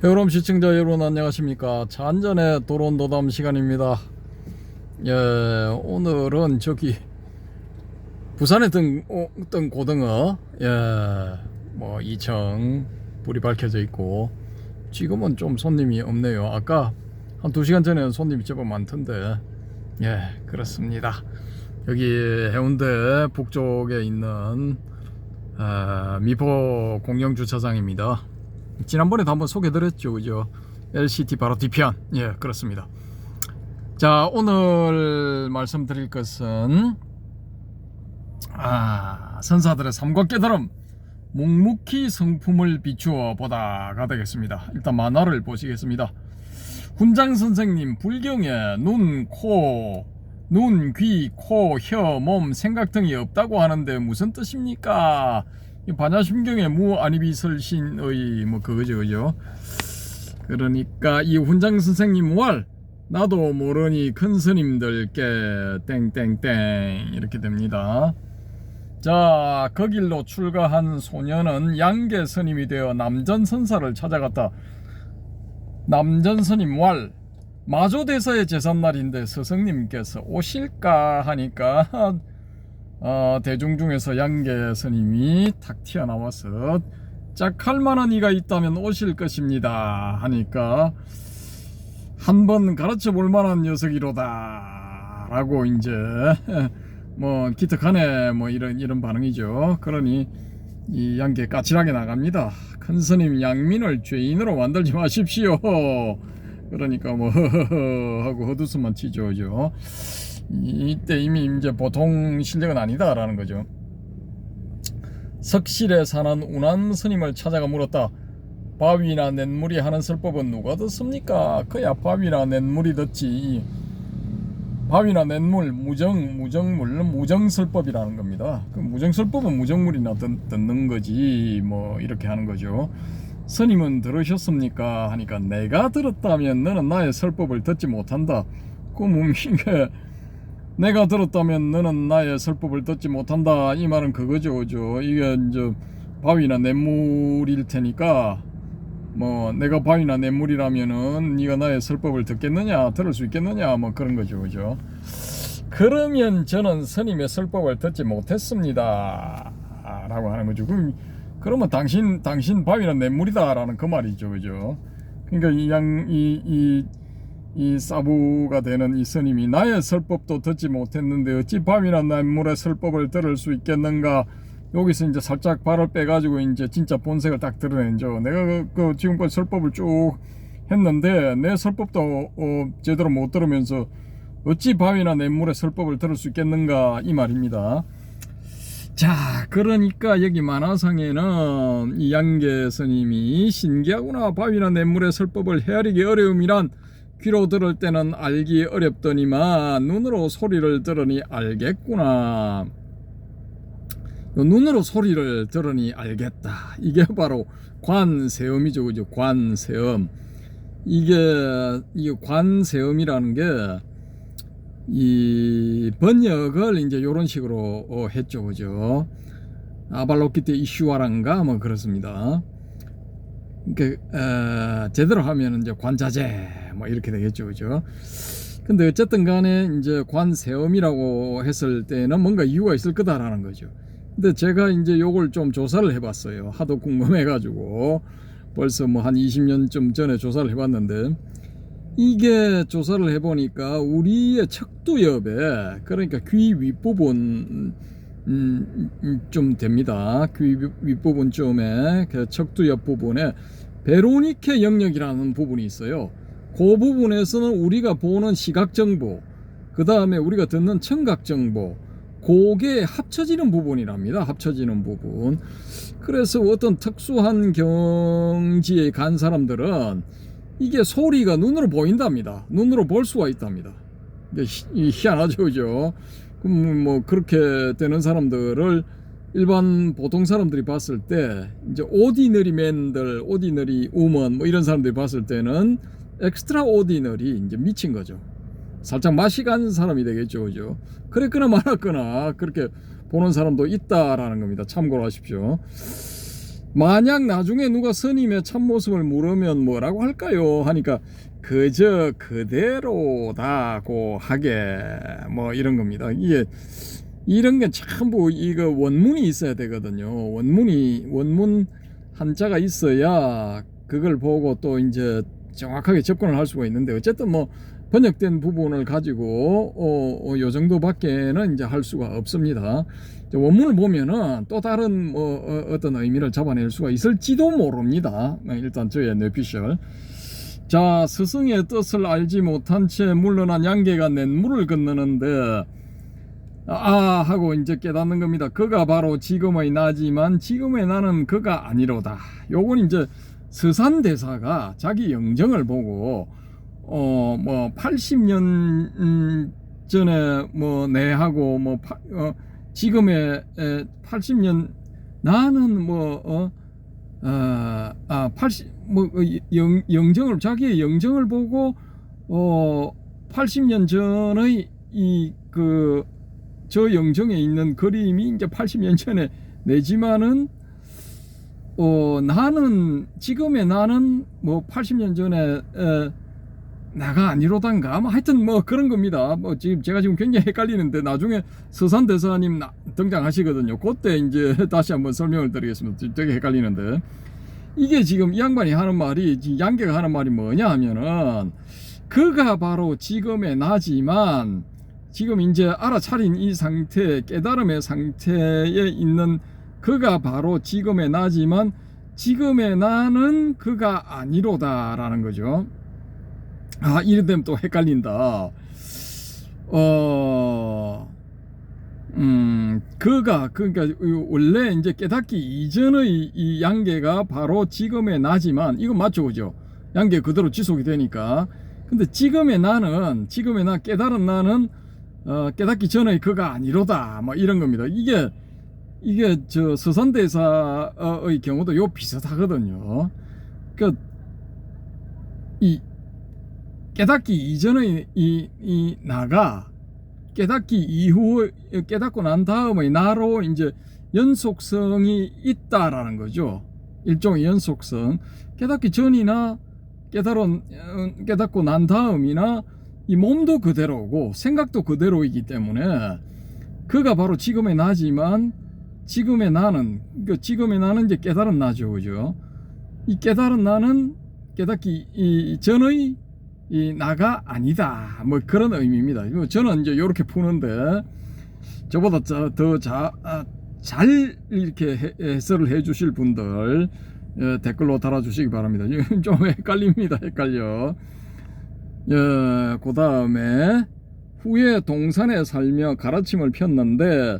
여러분 시청자 여러분 안녕하십니까. 차 한잔의 도론도담 시간입니다. 예, 오늘은 저기 부산에 뜬 고등어, 뭐 2층 불이 밝혀져 있고 지금은 좀 손님이 없네요. 아까 한 2시간 전에는 손님이 제법 많던데, 예, 그렇습니다. 여기 해운대 북쪽에 있는 미포 공영주차장입니다. 지난번에도 한번 소개드렸죠, 그죠? LCT 바로 뒤편. 예, 그렇습니다. 자, 오늘 말씀드릴 것은 선사들의 삶과 깨달음, 묵묵히 성품을 비추어 보다가 되겠습니다. 일단 만화를 보시겠습니다. 훈장 선생님, 불경에 눈, 귀, 코, 혀, 몸, 생각 등이 없다고 하는데 무슨 뜻입니까? 반야심경의 무아니비설신의 뭐 그거죠, 그죠? 그러니까 이 훈장 선생님 왈 나도 모르니 큰 스님들께 땡땡땡 이렇게 됩니다. 자, 그 길로 출가한 소녀는 양계 스님이 되어 남전선사를 찾아갔다. 남전스님 왈 마조대사의 제삿날인데 스승님께서 오실까 하니까 대중 중에서 양계 스님이 탁 튀어나와서 짝할 만한 이가 있다면 오실 것입니다 하니까 한번 가르쳐 볼 만한 녀석이로다 라고 이제 뭐 기특하네 뭐 이런 반응이죠. 그러니 이 양계 까칠하게 나갑니다. 큰 스님 양민을 죄인으로 만들지 마십시오. 그러니까 뭐 하고 헛웃음만 치죠, 그죠? 이때 이미 이제 보통 실력은 아니다라는 거죠. 석실에 사는 운한 스님을 찾아가 물었다. 바위나 냇물이 하는 설법은 누가 듣습니까? 그야 바위나 냇물이 듣지. 바위나 냇물, 무정설법이라는 겁니다. 그 무정설법은 무정물이나 듣는 거지 뭐 이렇게 하는 거죠. 스님은 들으셨습니까? 하니까 내가 들었다면 너는 나의 설법을 듣지 못한다. 그 뭡니까? 내가 들었다면 너는 나의 설법을 듣지 못한다. 이 말은 그거죠, 그죠? 이게 이제 바위나 냇물일 테니까 뭐 내가 바위나 냇물이라면은 네가 나의 설법을 듣겠느냐, 들을 수 있겠느냐, 뭐 그런 거죠, 그죠? 그러면 저는 스님의 설법을 듣지 못했습니다 라고 하는 거죠. 그러면 당신 바위나 냇물이다라는 그 말이죠, 그죠? 그러니까 이 사부가 되는 이 스님이 나의 설법도 듣지 못했는데 어찌 바위나 냇물의 설법을 들을 수 있겠는가? 여기서 이제 살짝 발을 빼가지고 이제 진짜 본색을 딱 드러내죠. 내가 그 지금까지 설법을 쭉 했는데 내 설법도 제대로 못 들으면서 어찌 바위나 냇물의 설법을 들을 수 있겠는가 이 말입니다. 자, 그러니까 여기 만화상에는 이 양계 스님이 신기하구나, 바위나 냇물의 설법을 헤아리기 어려움이란 귀로 들을 때는 알기 어렵더니만 눈으로 소리를 들으니 알겠구나. 눈으로 소리를 들으니 알겠다. 이게 바로 관세음이죠, 그죠? 관세음. 이게 관세음이라는 게 이 번역을 이제 요런 식으로 했죠, 그죠? 아발로키테 이슈와란가 뭐 그렇습니다. 그러니까 제대로 하면 이제 관자재 뭐 이렇게 되겠죠, 그죠? 근데 어쨌든 간에 이제 관세음이라고 했을 때는 뭔가 이유가 있을 거다라는 거죠. 근데 제가 이제 요걸 좀 조사를 해봤어요. 하도 궁금해가지고 벌써 뭐 한 20년쯤 전에 조사를 해봤는데 이게 조사를 해보니까 우리의 척두엽에, 그러니까 귀 윗부분 좀 됩니다. 귀 윗부분쯤에 그 척두엽 부분에 베로니케 영역이라는 부분이 있어요. 그 부분에서는 우리가 보는 시각 정보, 그 다음에 우리가 듣는 청각 정보, 그게 합쳐지는 부분이랍니다. 합쳐지는 부분. 그래서 어떤 특수한 경지에 간 사람들은 이게 소리가 눈으로 보인답니다. 눈으로 볼 수가 있답니다. 이게 희한하죠, 그죠? 그럼 뭐 그렇게 되는 사람들을 일반 보통 사람들이 봤을 때 이제 오디너리 맨들, 오디너리 우먼 뭐 이런 사람들이 봤을 때는 엑스트라 오디너리, 이제 미친 거죠. 살짝 맛이 간 사람이 되겠죠, 그죠? 그랬거나 말았거나 그렇게 보는 사람도 있다라는 겁니다. 참고로 하십시오. 만약 나중에 누가 스님의 참모습을 물으면 뭐라고 할까요? 하니까 그저 그대로다고 하게 뭐 이런 겁니다. 이게 이런 게 전부 이거 원문이 있어야 되거든요. 원문 한자가 있어야 그걸 보고 또 이제 정확하게 접근을 할 수가 있는데, 어쨌든 뭐 번역된 부분을 가지고 요 정도밖에는 이제 할 수가 없습니다. 원문을 보면은 또 다른 뭐 어떤 의미를 잡아낼 수가 있을지도 모릅니다. 일단 저의 뇌피셜. 자, 스승의 뜻을 알지 못한 채 물러난 양계가 냇물을 건너는데 하고 이제 깨닫는 겁니다. 그가 바로 지금의 나지만 지금의 나는 그가 아니로다. 요건 이제 서산대사가 자기 영정을 보고 뭐 80년 전에 뭐 내하고 뭐 지금의 80년 나는 뭐 80 뭐 영정을 자기의 영정을 보고 80년 전의 저 영정에 있는 그림이 이제 80년 전에 내지만은 나는 지금의 나는 뭐 80년 전에 나가 아니로단가 뭐 하여튼 뭐 그런 겁니다. 뭐 지금 제가 지금 굉장히 헷갈리는데 나중에 서산대사님 등장하시거든요. 그때 이제 다시 한번 설명을 드리겠습니다. 되게 헷갈리는데, 이게 지금 이 양반이 하는 말이, 양계가 하는 말이 뭐냐 하면은 그가 바로 지금의 나지만 지금 이제 알아차린 이 상태, 깨달음의 상태에 있는 그가 바로 지금의 나지만 지금의 나는 그가 아니로다라는 거죠. 이래 되면 또 헷갈린다. 그러니까 원래 이제 깨닫기 이전의 이 양계가 바로 지금의 나지만, 이건 맞죠, 그죠? 양계 그대로 지속이 되니까. 근데 지금의 나는, 지금의 나, 깨달은 나는 깨닫기 전의 그가 아니로다, 뭐 이런 겁니다. 이게 저 서산대사의 경우도 요 비슷하거든요. 이 깨닫기 이전의 이 나가 깨닫기 이후 깨닫고 난 다음의 나로 이제 연속성이 있다라는 거죠. 일종의 연속성. 깨닫기 전이나 깨닫고 난 다음이나 이 몸도 그대로고 생각도 그대로이기 때문에 그가 바로 지금의 나지만 지금의 나는, 그러니까 지금의 나는 이제 깨달은 나죠, 그죠? 이 깨달은 나는 깨닫기 전의 이 나가 아니다, 뭐 그런 의미입니다. 저는 이제 이렇게 푸는데 저보다 더 잘 이렇게 해설을 해주실 분들 댓글로 달아주시기 바랍니다. 좀 헷갈립니다. 헷갈려. 그 다음에 후에 동산에 살며 가르침을 폈는데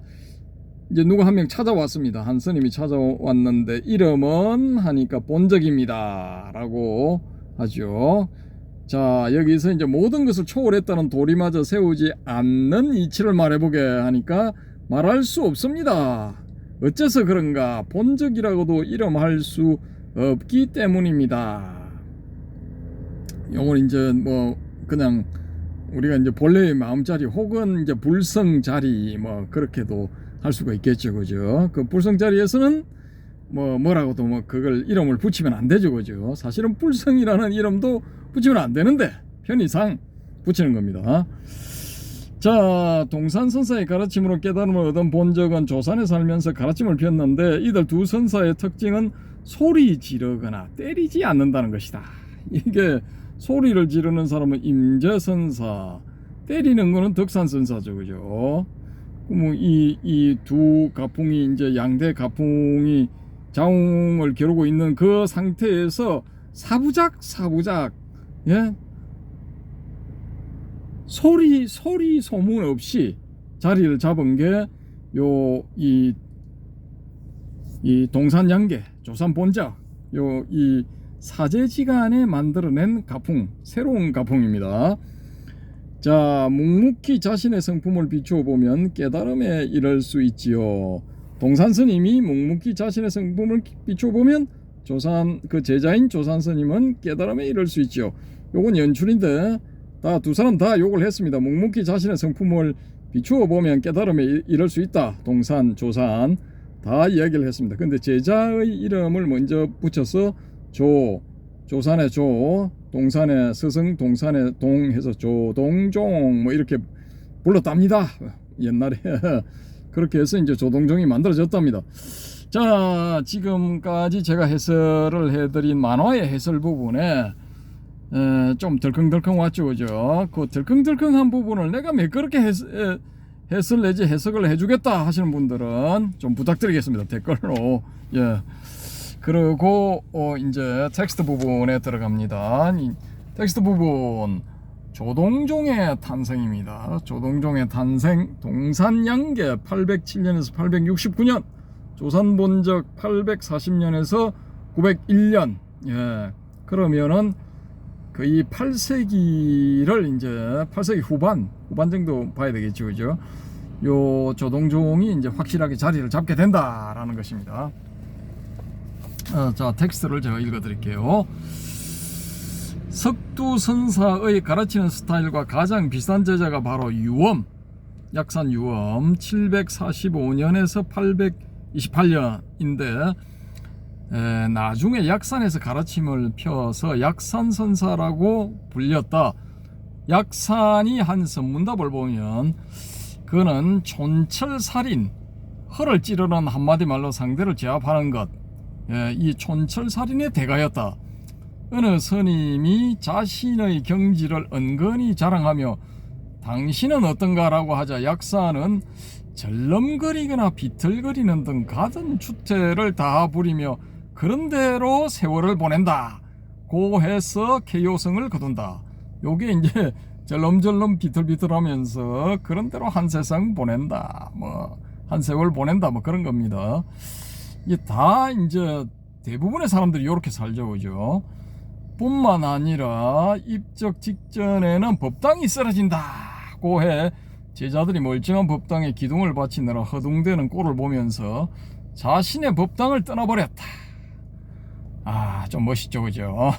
이제 누가 한 명 찾아왔습니다. 한 스님이 찾아왔는데 이름은 하니까 본적입니다 라고 하죠. 자, 여기서 이제 모든 것을 초월했다는 도리마저 세우지 않는 이치를 말해보게 하니까 말할 수 없습니다. 어째서 그런가? 본적이라고도 이름할 수 없기 때문입니다. 요건 이제 뭐 그냥 우리가 이제 본래의 마음자리 혹은 이제 불성자리 뭐 그렇게도 할 수가 있겠죠, 그죠? 그 불성자리에서는 뭐라고도 뭐 그걸 이름을 붙이면 안 되죠, 그죠? 사실은 불성이라는 이름도 붙이면 안 되는데 편의상 붙이는 겁니다. 자, 동산선사의 가르침으로 깨달음을 얻은 본적은 조산에 살면서 가르침을 폈는데 이들 두 선사의 특징은 소리 지르거나 때리지 않는다는 것이다. 이게 소리를 지르는 사람은 임재선사, 때리는 거는 덕산선사죠, 그죠? 뭐 이 두 가풍이 이제 양대 가풍이 자웅을 겨루고 있는 그 상태에서 사부작 예? 소리 소문 없이 자리를 잡은 게 이 동산양계 조산본작 이 사제지간에 만들어낸 가풍, 새로운 가풍입니다. 자, 묵묵히 자신의 성품을 비추어 보면 깨달음에 이를 수 있지요. 동산스님이 묵묵히 자신의 성품을 비추어 보면 그 제자인 조산스님은 깨달음에 이를 수 있지요. 요건 연출인데 두 사람 다 욕을 했습니다. 묵묵히 자신의 성품을 비추어 보면 깨달음에 이를 수 있다. 동산, 조산. 다 이야기를 했습니다. 근데 제자의 이름을 먼저 붙여서 조산의 조, 동산의 스승, 동산의 동 해서 조동종 뭐 이렇게 불렀답니다. 옛날에 그렇게 해서 이제 조동종이 만들어졌답니다. 자, 지금까지 제가 해설을 해드린 만화의 해설 부분에 좀 덜컹덜컹 왔죠, 그죠? 그 덜컹덜컹한 부분을 내가 왜 그렇게 해설 내지 해석을 해주겠다 하시는 분들은 좀 부탁드리겠습니다. 댓글로. 예. 그리고 이제 텍스트 부분에 들어갑니다. 이 텍스트 부분, 조동종의 탄생입니다. 조동종의 탄생, 동산양계 807년에서 869년, 조선본적 840년에서 901년. 예. 그러면은 거의 8세기를 이제 8세기 후반 정도 봐야 되겠죠, 그죠? 요 조동종이 이제 확실하게 자리를 잡게 된다라는 것입니다. 자, 텍스트를 제가 읽어드릴게요. 석두선사의 가르치는 스타일과 가장 비슷한 제자가 바로 유엄, 약산 유엄 745년에서 828년인데 나중에 약산에서 가르침을 펴서 약산선사라고 불렸다. 약산이 한 선문답을 보면 그는 촌철살인, 허를 찌르는 한마디 말로 상대를 제압하는 것, 이 촌철살인의 대가였다. 어느 스님이 자신의 경지를 은근히 자랑하며 당신은 어떤가라고 하자 약산은 절름거리거나 비틀거리는 등 가진 추태를 다 부리며 그런대로 세월을 보낸다 고 해서 개요성을 거둔다. 요게 이제 절름절름 비틀비틀하면서 그런대로 한 세상 보낸다, 뭐 한 세월 보낸다, 뭐 그런 겁니다. 이게 다 이제 대부분의 사람들이 이렇게 살죠, 그죠? 뿐만 아니라 입적 직전에는 법당이 쓰러진다고 해 제자들이 멀쩡한 법당에 기둥을 바치느라 허둥대는 꼴을 보면서 자신의 법당을 떠나버렸다. 좀 멋있죠, 그죠?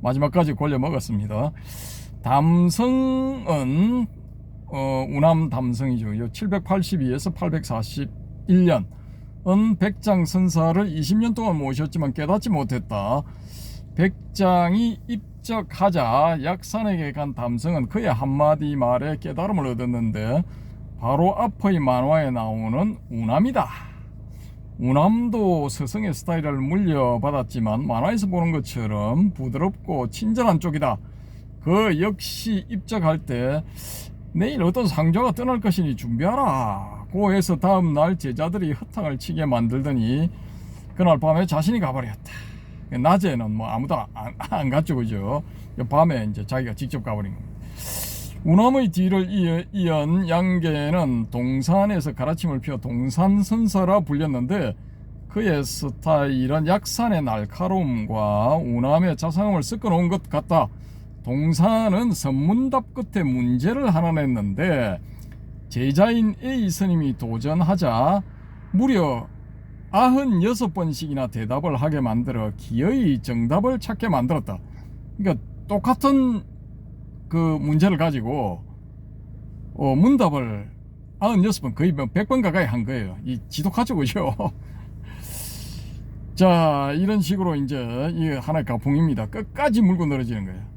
마지막까지 골려 먹었습니다. 담성은 우남 담성이죠. 782에서 841년 은 백장선사를 20년 동안 모셨지만 깨닫지 못했다. 백장이 입적하자 약산에게 간 담성은 그의 한마디 말에 깨달음을 얻었는데 바로 앞의 만화에 나오는 우남이다. 우남도 스승의 스타일을 물려받았지만 만화에서 보는 것처럼 부드럽고 친절한 쪽이다. 그 역시 입적할 때 내일 어떤 상조가 떠날 것이니 준비하라 고 해서 다음날 제자들이 허탕을 치게 만들더니 그날 밤에 자신이 가버렸다. 낮에는 뭐 아무도 안 갔죠, 그죠? 밤에 이제 자기가 직접 가버린 겁니다. 우남의 뒤를 이은 양계는 동산에서 가르침을 피워 동산선사라 불렸는데 그의 스타일은 약산의 날카로움과 우남의 자상함을 섞어 놓은 것 같다. 동산은 선문답 끝에 문제를 하나 냈는데 제자인 A 스님이 도전하자 무려 96번씩이나 대답을 하게 만들어 기어이 정답을 찾게 만들었다. 그러니까 똑같은 그 문제를 가지고 문답을 96번, 거의 100번 가까이 한 거예요. 이 지독하죠, 그죠? 자, 이런 식으로 이제 이 하나의 가풍입니다. 끝까지 물고 늘어지는 거예요.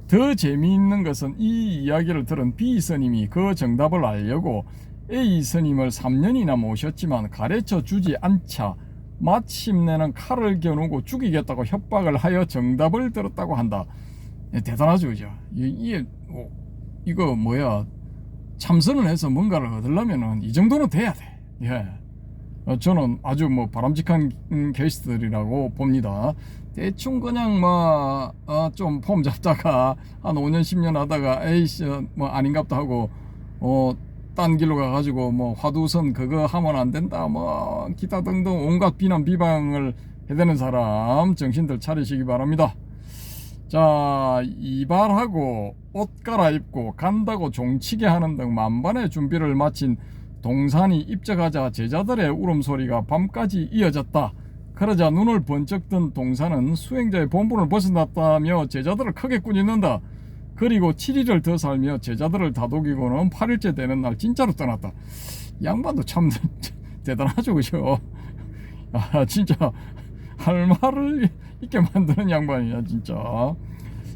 더 재미있는 것은 이 이야기를 들은 B 스님이 그 정답을 알려고 A 스님을 3년이나 모셨지만 가르쳐 주지 않자 마침내는 칼을 겨누고 죽이겠다고 협박을 하여 정답을 들었다고 한다. 대단하죠, 그죠? 이거 뭐야, 참선을 해서 뭔가를 얻으려면은 이 정도는 돼야 돼. 예. 저는 아주 뭐 바람직한 케이스들이라고 봅니다. 대충 그냥 좀 폼 잡다가 한 5년 10년 하다가 에이씨 뭐 아닌갑다 하고 딴 길로 가가지고 뭐 화두선 그거 하면 안 된다 뭐 기타 등등 온갖 비난 비방을 해대는 사람 정신들 차리시기 바랍니다. 자, 이발하고 옷 갈아입고 간다고 종치게 하는 등 만반의 준비를 마친 동산이 입적하자 제자들의 울음소리가 밤까지 이어졌다. 그러자 눈을 번쩍 뜬 동산은 수행자의 본분을 벗어났다며 제자들을 크게 꾸짖는다. 그리고 7일을 더 살며 제자들을 다독이고는 8일째 되는 날 진짜로 떠났다. 양반도 참 대단하죠, 그죠? 아 진짜 할 말을 있게 만드는 양반이야 진짜.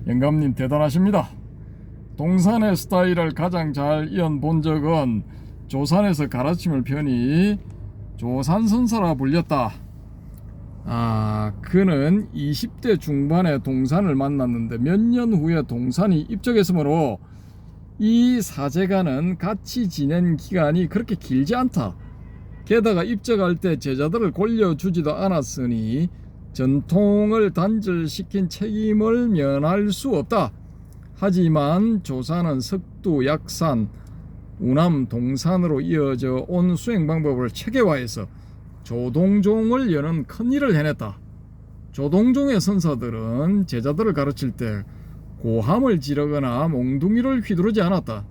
영감님 대단하십니다. 동산의 스타일을 가장 잘 이어본 적은 조산에서 가르침을 펴니 조산선사라 불렸다. 그는 20대 중반에 동산을 만났는데 몇 년 후에 동산이 입적했으므로 이 사제가는 같이 지낸 기간이 그렇게 길지 않다. 게다가 입적할 때 제자들을 골려주지도 않았으니 전통을 단절시킨 책임을 면할 수 없다. 하지만 조사는 석두, 약산, 우남, 동산으로 이어져 온 수행 방법을 체계화해서 조동종을 여는 큰일을 해냈다. 조동종의 선사들은 제자들을 가르칠 때 고함을 지르거나 몽둥이를 휘두르지 않았다.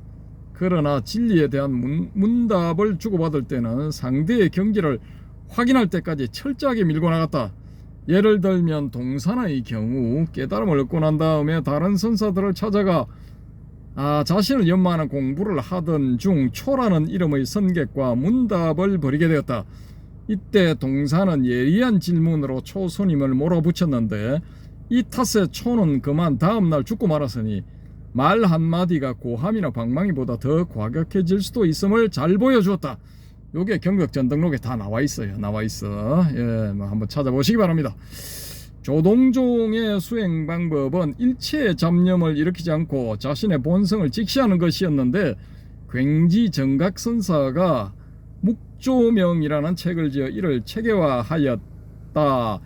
그러나 진리에 대한 문답을 주고받을 때는 상대의 경지를 확인할 때까지 철저하게 밀고 나갔다. 예를 들면 동산의 경우 깨달음을 얻고 난 다음에 다른 선사들을 찾아가 자신을 연마하는 공부를 하던 중 초라는 이름의 선객과 문답을 벌이게 되었다. 이때 동산은 예리한 질문으로 초선임을 몰아붙였는데 이 탓에 초는 그만 다음날 죽고 말았으니 말 한마디가 고함이나 방망이보다 더 과격해질 수도 있음을 잘 보여주었다. 요게 경격전등록에 다 나와 있어요. 예, 한번 찾아보시기 바랍니다. 조동종의 수행 방법은 일체의 잡념을 일으키지 않고 자신의 본성을 직시하는 것이었는데 굉지정각선사가 묵조명이라는 책을 지어 이를 체계화하였다.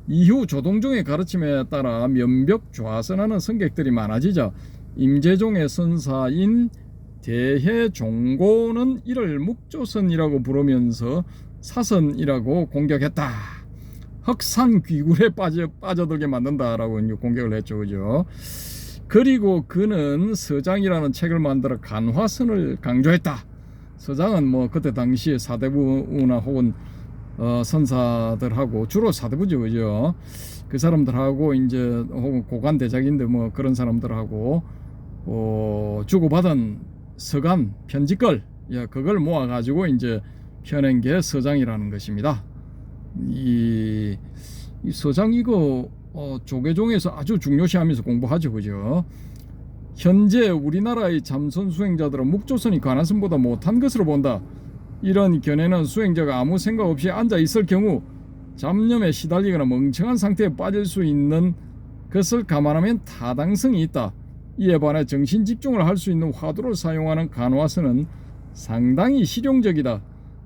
이후 조동종의 가르침에 따라 면벽좌선하는 성객들이 많아지자 임재종의 선사인 대해종고는 이를 묵조선이라고 부르면서 사선이라고 공격했다. 흑산귀굴에 빠져들게 만든다라고 공격을 했죠. 그죠? 그리고 그는 서장이라는 책을 만들어 간화선을 강조했다. 서장은 뭐 그때 당시에 사대부나 혹은 선사들하고 주로 사대부죠. 그죠? 그 사람들하고 이제 혹은 고관 대작인데 뭐 그런 사람들하고 주고받은 서간 편지글, 그걸 모아가지고 이제 펴낸 게 서장이라는 것입니다. 이 서장 이거 조계종에서 아주 중요시하면서 공부하죠. 그죠? 현재 우리나라의 참선 수행자들은 묵조선이 관한선보다 못한 것으로 본다. 이런 견해는 수행자가 아무 생각 없이 앉아 있을 경우 잡념에 시달리거나 멍청한 상태에 빠질 수 있는 것을 감안하면 타당성이 있다. 이에 반해 정신 집중을 할 수 있는 화두를 사용하는 간화선은 상당히 실용적이다.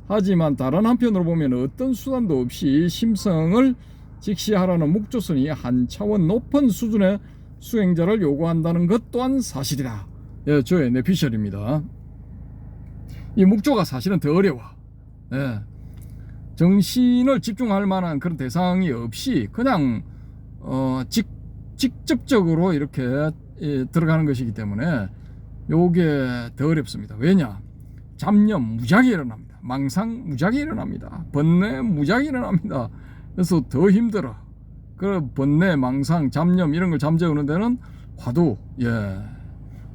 하지만 다른 한편으로 보면 어떤 수단도 없이 심성을 직시하라는 묵조선이 한 차원 높은 수준의 수행자를 요구한다는 것 또한 사실이다. 예, 저의 내피셜입니다. 이 묵조가 사실은 더 어려워. 예, 정신을 집중할 만한 그런 대상이 없이 그냥 직접적으로 이렇게 들어가는 것이기 때문에 요게 더 어렵습니다. 왜냐? 잡념 무지하게 일어납니다. 망상 무지하게 일어납니다. 번뇌 무지하게 일어납니다. 그래서 더 힘들어. 그 번뇌, 망상, 잡념 이런 걸 잠재우는 데는 화두,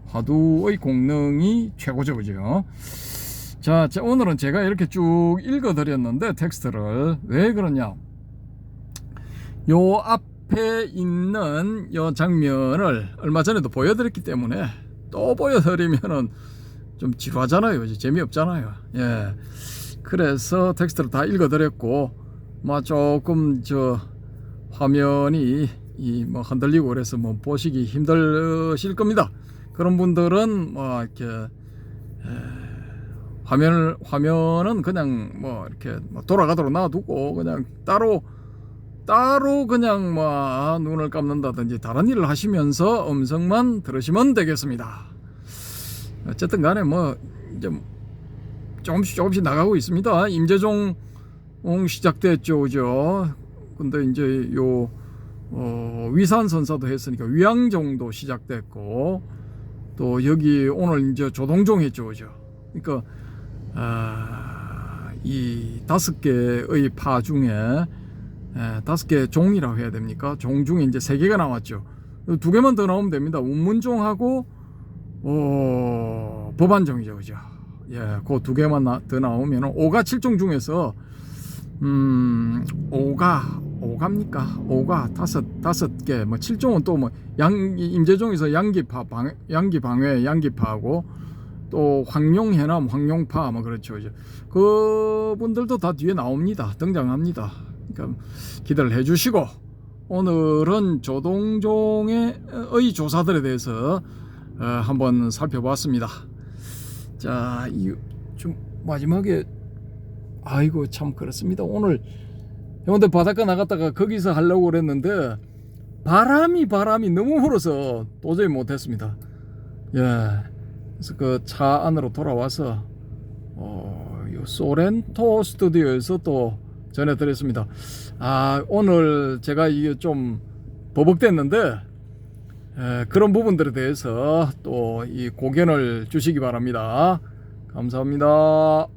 화두의功능이 최고죠. 그죠? 자, 오늘은 제가 이렇게 쭉 읽어드렸는데 텍스트를 왜 그러냐? 요 앞에 있는 요 장면을 얼마 전에도 보여드렸기 때문에 또 보여드리면은 좀 지루하잖아요. 재미없잖아요. 예. 그래서 텍스트를 다 읽어드렸고, 조금 화면이 흔들리고 그래서 보시기 힘드실 겁니다. 그런 분들은 이렇게 화면은 그냥 이렇게 돌아가도록 놔두고 그냥 따로 그냥 눈을 감는다든지 다른 일을 하시면서 음성만 들으시면 되겠습니다. 어쨌든 간에 이제 조금씩 나가고 있습니다. 임재종 시작됐죠. 그죠? 근데 이제 위산선사도 했으니까 위양종도 시작됐고, 또 여기 오늘 이제 조동종 했죠. 그죠? 그러니까 이 5개의 파 중에 5개 종이라고 해야 됩니까? 종 중에 이제 3개가 나왔죠. 2개만 더 나오면 됩니다. 운문종하고 법안종이죠. 그죠? 예, 그 2개만 더 나오면 5가 7종 중에서 오가입니까? 오가 다섯 개, 뭐 7종은 또 뭐 임재종에서 양기 방회, 양기파하고 또 황룡해남, 황룡파 뭐 그렇죠. 이제 그분들도 다 뒤에 나옵니다. 등장합니다. 그러니까 기대를 해주시고 오늘은 조동종의 조사들에 대해서 한번 살펴봤습니다. 자, 좀 마지막에 아이고 참 그렇습니다. 오늘 형들 바닷가 나갔다가 거기서 하려고 그랬는데 바람이 너무 불어서 도저히 못했습니다. 예, 그래서 그 차 안으로 돌아와서 요 소렌토 스튜디오에서 또 전해드렸습니다. 오늘 제가 이게 좀 버벅댔는데 그런 부분들에 대해서 또 이 고견을 주시기 바랍니다. 감사합니다.